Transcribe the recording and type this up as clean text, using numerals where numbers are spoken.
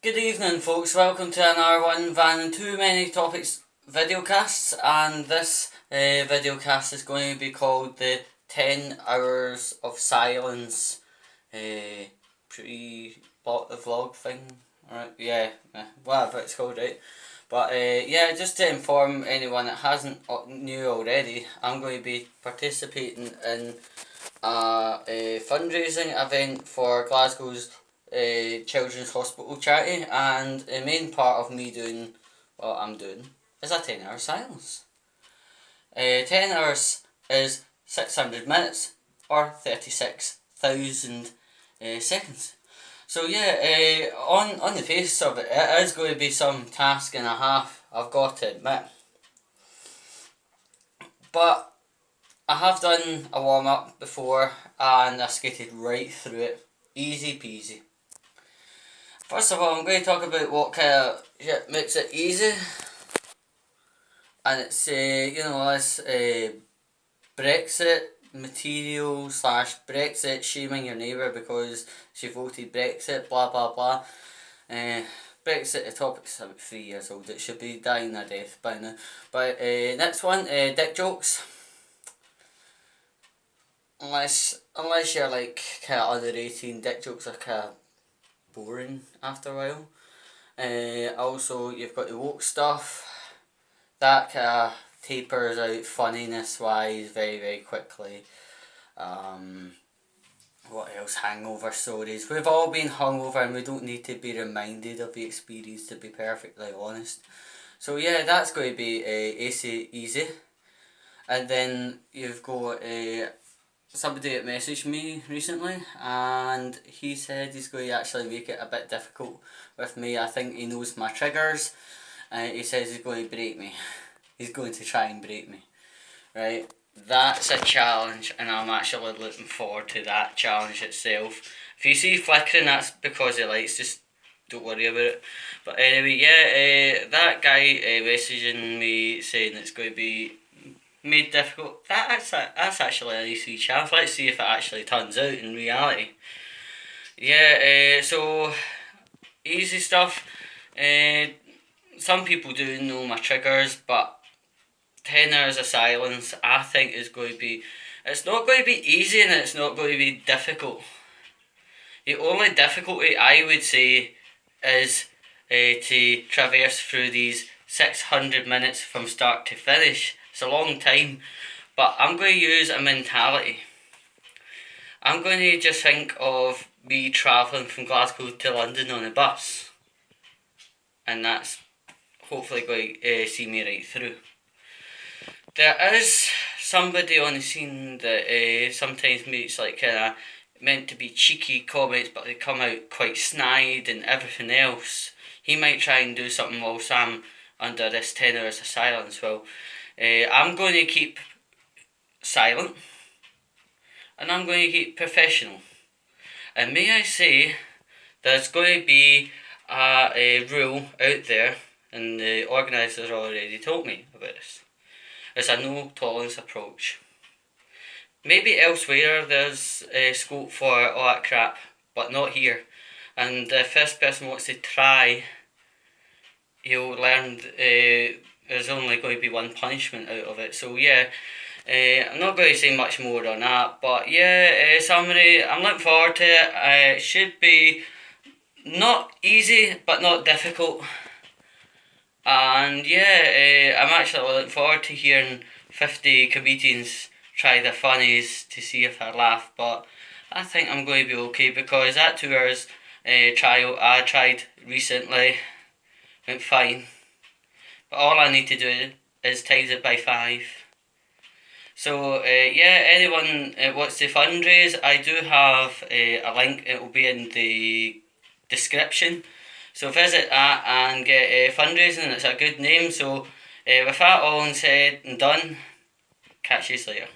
Good evening, folks. Welcome to another one Vannan Too Many Topics videocast, and this videocast is going to be called the 10 Hours of Silence vlog thing. Alright, whatever it's called, right? But just to inform anyone that hasn't knew already, I'm going to be participating in a fundraising event for Glasgow's Children's Hospital charity, and the main part of me doing what I'm doing is a 10-hour silence. 10 hours is 600 minutes or 36,000 seconds. So on the face of it, it is going to be some task and a half, I've got to admit. But I have done a warm up before and I skated right through it, easy peasy. First of all, I'm going to talk about what kind of shit makes it easy, and it's this Brexit material / Brexit shaming your neighbour because she voted Brexit, blah blah blah. Brexit, the topic's about 3 years old, it should be dying a death by now. But next one, dick jokes. Unless you're like kind of under 18, dick jokes are kind of boring after a while. Also, you've got the woke stuff. That kind of tapers out funniness wise very, very quickly. What else? Hangover stories. We've all been hungover and we don't need to be reminded of the experience, to be perfectly honest. So yeah, that's going to be easy. And then you've got somebody that messaged me recently, and he said he's going to actually make it a bit difficult with me. I think he knows my triggers. He says he's going to break me. He's going to try and break me. Right? That's a challenge, and I'm actually looking forward to that challenge itself. If you see flickering, that's because he likes, just don't worry about it. But anyway, that guy messaging me saying it's going to be made difficult, that's actually a nice wee chance. Let's see if it actually turns out in reality. So easy stuff. Some people do know my triggers, but 10 hours of silence I think is going to be, it's not going to be easy and it's not going to be difficult. The only difficulty I would say is to traverse through these 600 minutes from start to finish. It's a long time, but I'm going to use a mentality. I'm going to just think of me travelling from Glasgow to London on a bus, and that's hopefully going to see me right through. There is somebody on the scene that sometimes makes like meant to be cheeky comments, but they come out quite snide and everything else. He might try and do something whilst I'm under this 10 hours of silence. Well, I'm going to keep silent, and I'm going to keep professional. And may I say, there's going to be a rule out there, and the organisers already told me about this. It's a no tolerance approach. Maybe elsewhere there's scope for all that crap, but not here. And the first person wants to try, he'll learn there's only going to be one punishment out of it. So I'm not going to say much more on that, but summary, I'm looking forward to it. It should be not easy but not difficult, and I'm actually looking forward to hearing 50 comedians try their funnies to see if I laugh, but I think I'm going to be okay, because that 2 hours trial I tried recently went fine. But all I need to do is times it by 5. So anyone wants to fundraise, I do have a link. It will be in the description. So visit that and get fundraising. It's a good name. So with that all said and done, catch you later.